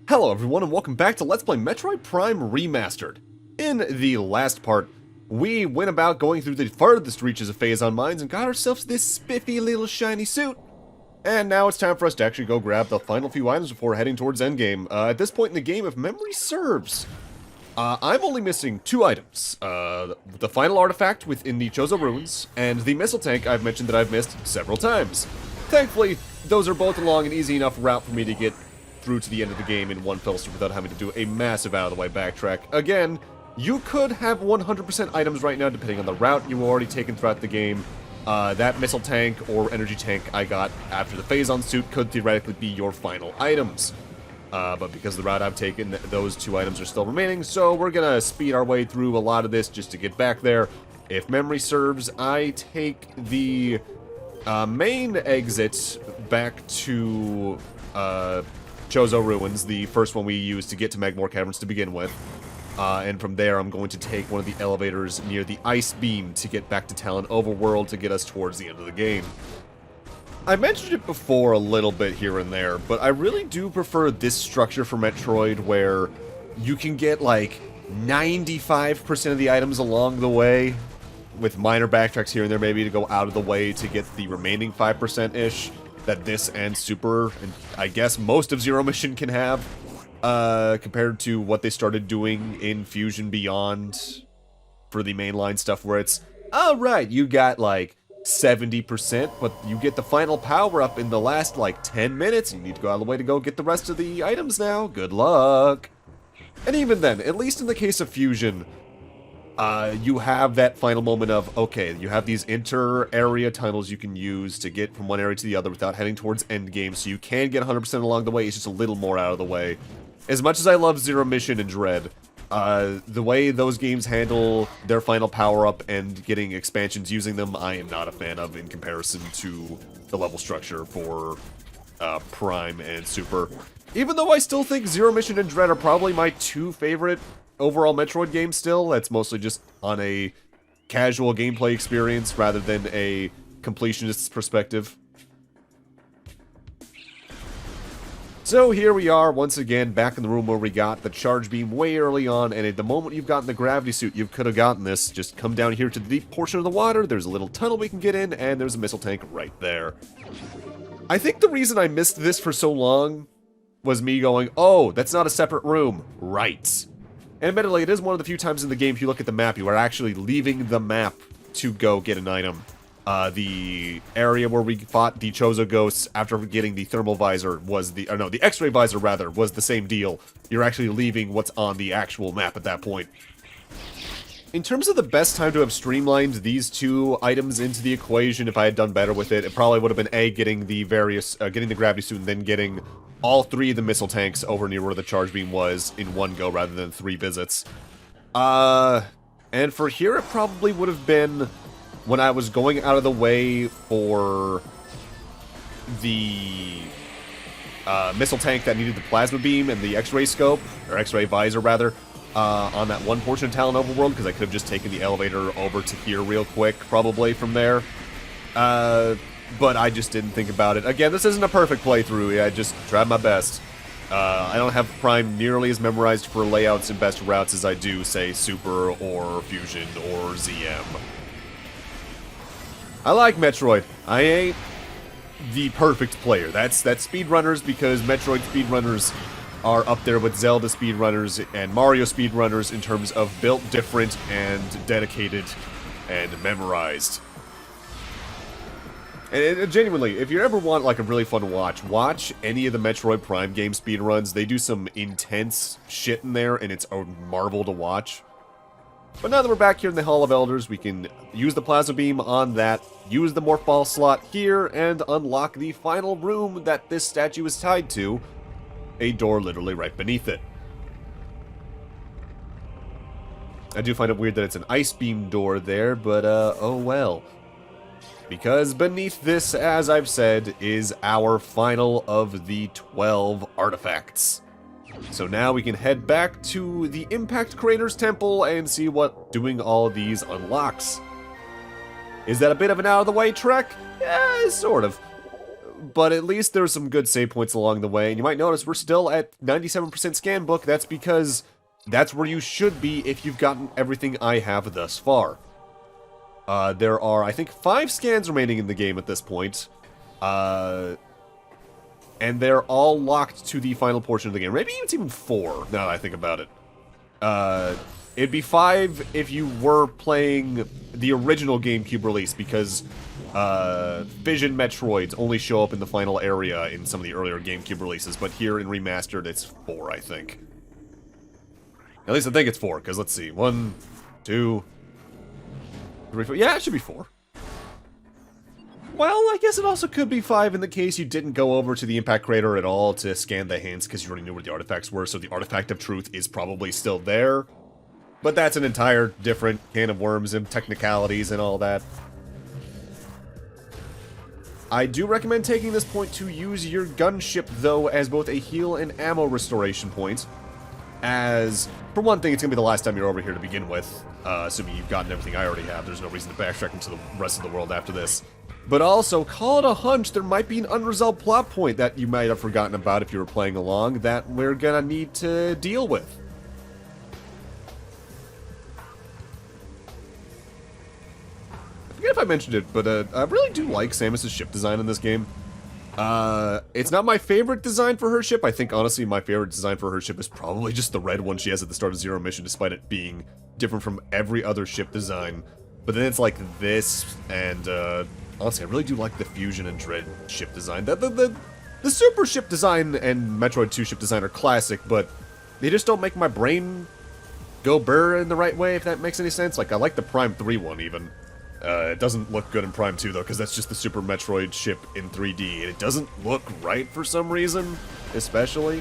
Hello everyone and welcome back to Let's Play Metroid Prime Remastered. In the last part, we went about going through the furthest reaches of Phazon Mines and got ourselves this spiffy little shiny suit. And now it's time for us to actually go grab the final few items before heading towards endgame. At this point in the game, if memory serves, I'm only missing two items. The final artifact within the Chozo Ruins, and the missile tank I've mentioned that I've missed several times. Thankfully, those are both along an easy enough route for me to get through to the end of the game in one fell swoop without having to do a massive out-of-the-way backtrack. Again, you could have 100% items right now depending on the route you already taken throughout the game. That missile tank or energy tank I got after the Phazon Suit could theoretically be your final items. But because of the route I've taken, those two items are still remaining, so we're gonna speed our way through a lot of this just to get back there. If memory serves, I take the main exit back to Chozo Ruins, the first one we used to get to Magmore Caverns to begin with. And from there, I'm going to take one of the elevators near the Ice Beam to get back to Talon Overworld to get us towards the end of the game. I mentioned it before a little bit here and there, but I really do prefer this structure for Metroid where you can get like 95% of the items along the way, with minor backtracks here and there maybe to go out of the way to get the remaining 5%-ish that this and Super, and I guess most of Zero Mission can have, compared to what they started doing in Fusion Beyond for the mainline stuff where it's, alright, you got like 70%, but you get the final power-up in the last like 10 minutes, and you need to go out of the way to go get the rest of the items now. Good luck! And even then, at least in the case of Fusion, you have that final moment of, okay, you have these inter-area tunnels you can use to get from one area to the other without heading towards endgame, so you can get 100% along the way, it's just a little more out of the way. As much as I love Zero Mission and Dread, the way those games handle their final power-up and getting expansions using them, I am not a fan of in comparison to the level structure for Prime and Super. Even though I still think Zero Mission and Dread are probably my two favorite overall Metroid games still, that's mostly just on a casual gameplay experience rather than a completionist's perspective. So here we are, once again, back in the room where we got the charge beam way early on, and at the moment you've gotten the gravity suit, you could have gotten this. Just come down here to the deep portion of the water, there's a little tunnel we can get in, and there's a missile tank right there. I think the reason I missed this for so long was me going, oh, that's not a separate room. Right. And admittedly, it is one of the few times in the game, if you look at the map, you are actually leaving the map to go get an item. The area where we fought the Chozo Ghosts after getting the thermal visor was the, no, the X-ray visor rather, was the same deal. You're actually leaving what's on the actual map at that point. In terms of the best time to have streamlined these two items into the equation, if I had done better with it, it probably would have been A, getting the various, getting the gravity suit and then getting all three of the missile tanks over near where the charge beam was in one go rather than 3 visits. And for here it probably would have been when I was going out of the way for the missile tank that needed the plasma beam and the X-ray scope, or X-ray visor rather, on that one portion of Talon Overworld, because I could have just taken the elevator over to here real quick, probably from there. But I just didn't think about it. Again, this isn't a perfect playthrough, I just tried my best. I don't have Prime nearly as memorized for layouts and best routes as I do, say, Super or Fusion or ZM. I like Metroid. I ain't the perfect player. That's speedrunners, because Metroid speedrunners are up there with Zelda speedrunners and Mario speedrunners in terms of built different and dedicated and memorized. And genuinely, if you ever want like a really fun watch any of the Metroid Prime game speedruns. They do some intense shit in there, and it's a marvel to watch. But now that we're back here in the Hall of Elders, we can use the plasma beam on that, use the Morphball slot here, and unlock the final room that this statue is tied to. A door literally right beneath it. I do find it weird that it's an ice beam door there, but oh well. Because beneath this, as I've said, is our final of the 12 artifacts. So now we can head back to the Impact Crater's Temple and see what doing all these unlocks. Is that a bit of an out-of-the-way trek? Yeah, sort of. but at least there's some good save points along the way, and you might notice we're still at 97% scan book. That's because that's where you should be if you've gotten everything I have thus far. There are, I think, 5 scans remaining in the game at this point. And they're all locked to the final portion of the game. Maybe it's even 4, now that I think about it. It'd be 5 if you were playing the original GameCube release, because Phazon Metroids only show up in the final area in some of the earlier GameCube releases, but here in Remastered it's 4, I think. At least I think it's 4, because let's see. 1, 2, 3, 4. Yeah, it should be 4. Well, I guess it also could be 5 in the case you didn't go over to the impact crater at all to scan the hints, because you already knew where the artifacts were, so the artifact of truth is probably still there. But that's an entire different can of worms and technicalities and all that. I do recommend taking this point to use your gunship, though, as both a heal and ammo restoration point. As, for one thing, it's going to be the last time you're over here to begin with, assuming you've gotten everything I already have. There's no reason to backtrack into the rest of the world after this. But also, call it a hunch, there might be an unresolved plot point that you might have forgotten about if you were playing along that we're gonna need to deal with. I forget if I mentioned it, but I really do like Samus's ship design in this game. It's not my favorite design for her ship. I think, honestly, my favorite design for her ship is probably just the red one she has at the start of Zero Mission, despite it being different from every other ship design. But then it's like this, and, honestly, I really do like the Fusion and Dread ship design. The Super ship design and Metroid 2 ship design are classic, but they just don't make my brain go burr in the right way, if that makes any sense. Like, I like the Prime 3 one, even. It doesn't look good in Prime 2, though, because that's just the Super Metroid ship in 3D, and it doesn't look right for some reason, especially.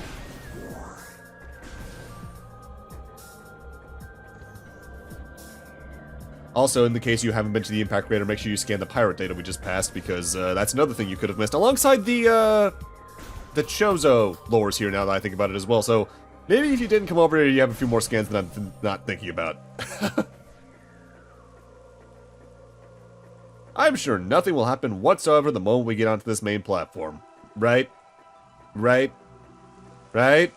Also, in the case you haven't been to the impact crater, make sure you scan the pirate data we just passed, because that's another thing you could have missed, alongside the Chozo lores here, now that I think about it as well. So maybe if you didn't come over here, you have a few more scans that I'm not thinking about. I'm sure nothing will happen whatsoever the moment we get onto this main platform. Right? Right? Right?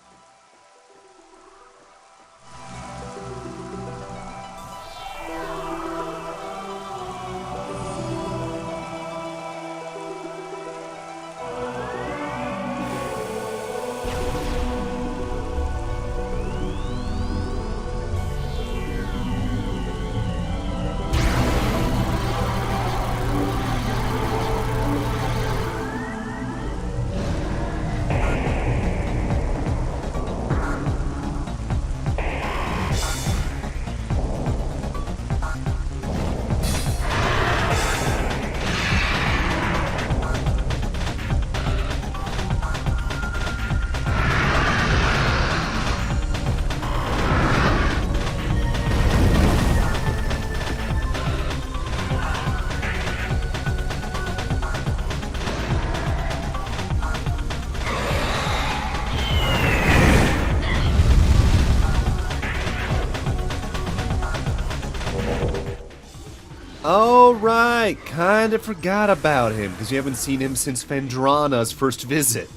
Oh, right. Kinda forgot about him, because you haven't seen him since Phendrana's first visit.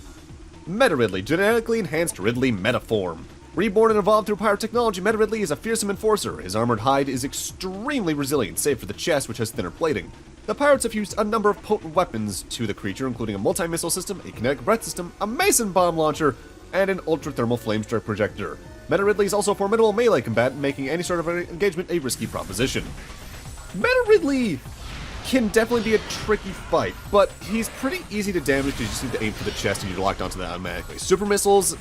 Meta Ridley, genetically enhanced Ridley metaform. Reborn and evolved through pirate technology, Meta Ridley is a fearsome enforcer. His armored hide is extremely resilient, save for the chest, which has thinner plating. The pirates have used a number of potent weapons to the creature, including a multi-missile system, a kinetic breath system, a mason bomb launcher, and an ultra-thermal flame strike projector. Meta Ridley is also a formidable melee combatant, making any sort of engagement a risky proposition. Meta Ridley can definitely be a tricky fight, but he's pretty easy to damage because you just need to aim for the chest and you're locked onto that automatically. Super missiles,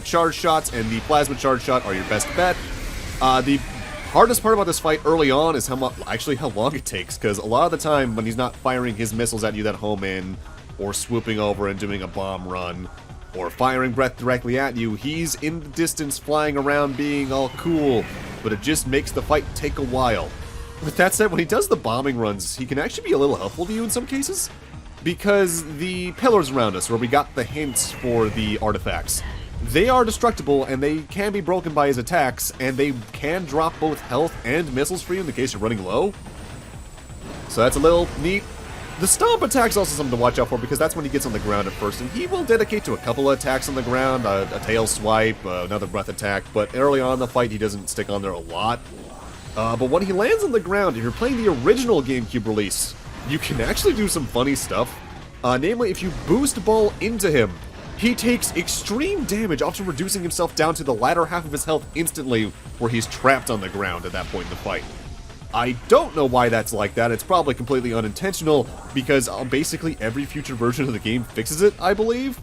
charge shots, and the plasma charge shot are your best bet. The hardest part about this fight early on is how long it takes, because a lot of the time when he's not firing his missiles at you that home in, or swooping over and doing a bomb run, or firing breath directly at you, he's in the distance flying around being all cool, but it just makes the fight take a while. With that said, when he does the bombing runs, he can actually be a little helpful to you in some cases, because the pillars around us, where we got the hints for the artifacts, they are destructible and they can be broken by his attacks, and they can drop both health and missiles for you in the case you're running low. So that's a little neat. The stomp attack's also something to watch out for because that's when he gets on the ground at first, and he will dedicate to a couple of attacks on the ground, a tail swipe, another breath attack, but early on in the fight he doesn't stick on there a lot. But when he lands on the ground, if you're playing the original GameCube release, you can actually do some funny stuff. Namely, if you boost ball into him, he takes extreme damage, often reducing himself down to the latter half of his health instantly, where he's trapped on the ground at that point in the fight. I don't know why that's like that. It's probably completely unintentional, because basically every future version of the game fixes it, I believe.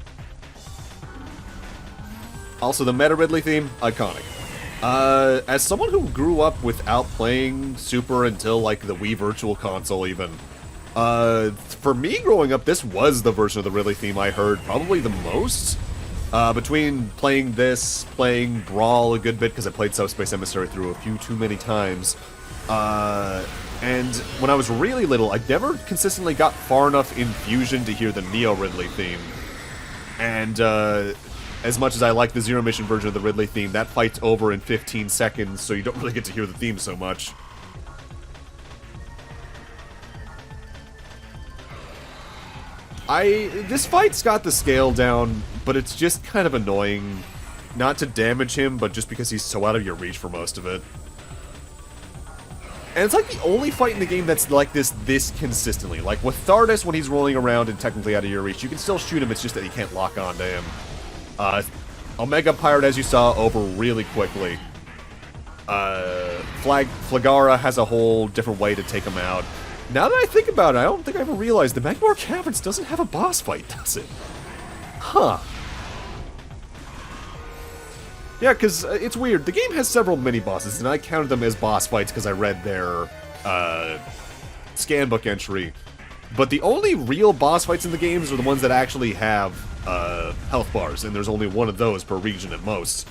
Also, the Meta Ridley theme, iconic. As someone who grew up without playing Super until, like, the Wii Virtual Console even, for me growing up, this was the version of the Ridley theme I heard probably the most. Between playing this, playing Brawl a good bit, because I played Subspace Emissary through a few too many times, and when I was really little, I never consistently got far enough in Fusion to hear the Neo Ridley theme. And, as much as I like the Zero Mission version of the Ridley theme, that fight's over in 15 seconds, so you don't really get to hear the theme so much. This fight's got the scale down, but it's just kind of annoying. Not to damage him, but just because he's so out of your reach for most of it. And it's like the only fight in the game that's like this consistently. Like with Thardus, when he's rolling around and technically out of your reach, you can still shoot him, it's just that you can't lock onto him. Omega Pirate, as you saw, over really quickly. Flagara has a whole different way to take him out. Now that I think about it, I don't think I ever realized the Magmar Caverns doesn't have a boss fight, does it? Huh. Yeah, because it's weird. The game has several mini-bosses, and I counted them as boss fights because I read their scanbook entry. But the only real boss fights in the games are the ones that actually have health bars, and there's only one of those per region at most.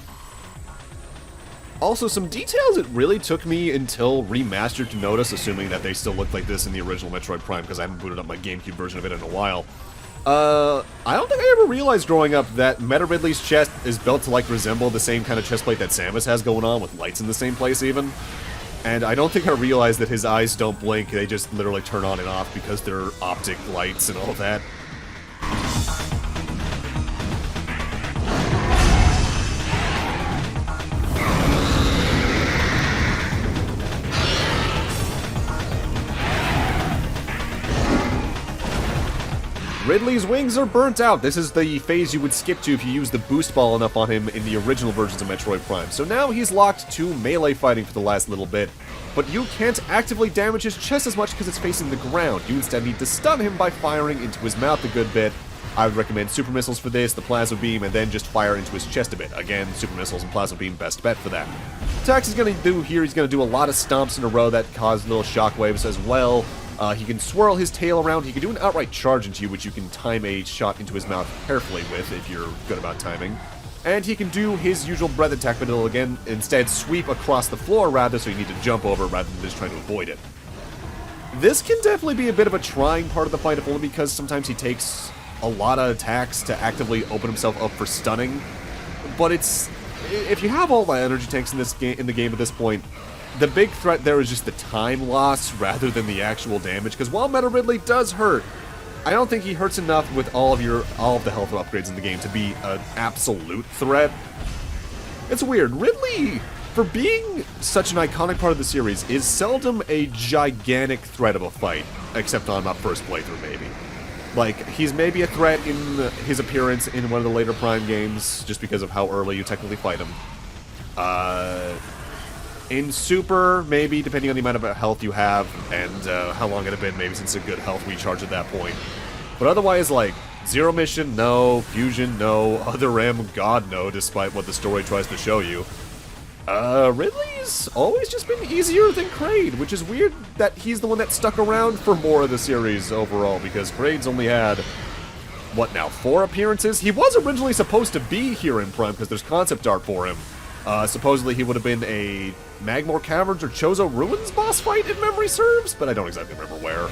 Also, some details it really took me until Remastered to notice, assuming that they still look like this in the original Metroid Prime, because I haven't booted up my GameCube version of it in a while. I don't think I ever realized growing up that Meta Ridley's chest is built to, like, resemble the same kind of chestplate that Samus has going on, with lights in the same place, even. And I don't think I realized that his eyes don't blink, they just literally turn on and off because they're optic lights and all that. Ridley's wings are burnt out. This is the phase you would skip to if you use the boost ball enough on him in the original versions of Metroid Prime. So now he's locked to melee fighting for the last little bit, but you can't actively damage his chest as much because it's facing the ground. You instead need to stun him by firing into his mouth a good bit. I would recommend Super Missiles for this, the Plasma Beam, and then just fire into his chest a bit. Again, Super Missiles and Plasma Beam, best bet for that. Attacks he's going to do here, he's going to do a lot of stomps in a row that cause little shockwaves as well. He can swirl his tail around, he can do an outright charge into you, which you can time a shot into his mouth carefully with if you're good about timing. And he can do his usual breath attack, but it'll again instead sweep across the floor rather, so you need to jump over rather than just trying to avoid it. This can definitely be a bit of a trying part of the fight, if only because sometimes he takes a lot of attacks to actively open himself up for stunning. But it's... if you have all the energy tanks in the game at this point, the big threat there is just the time loss rather than the actual damage, because while Meta Ridley does hurt, I don't think he hurts enough with all of the health upgrades in the game to be an absolute threat. It's weird. Ridley, for being such an iconic part of the series, is seldom a gigantic threat of a fight, except on my first playthrough, maybe. Like, he's maybe a threat in his appearance in one of the later Prime games, just because of how early you technically fight him. In Super, maybe, depending on the amount of health you have, and how long it had been, maybe since a good health recharge at that point. But otherwise, like, Zero Mission, no. Fusion, no. Other M, God, no, despite what the story tries to show you. Ridley's always just been easier than Kraid, which is weird that he's the one that stuck around for more of the series overall, because Kraid's only had, what now, 4 appearances? He was originally supposed to be here in Prime, because there's concept art for him. Supposedly he would have been a Magmor Caverns or Chozo Ruins boss fight, if memory serves, but I don't exactly remember where.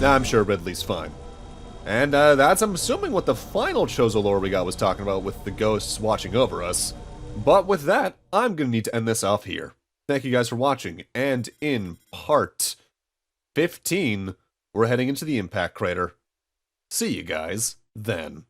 I'm sure Ridley's fine. And that's, I'm assuming, what the final Chozo lore we got was talking about with the ghosts watching over us. But with that, I'm going to need to end this off here. Thank you guys for watching, and in part 15, we're heading into the impact crater. See you guys then.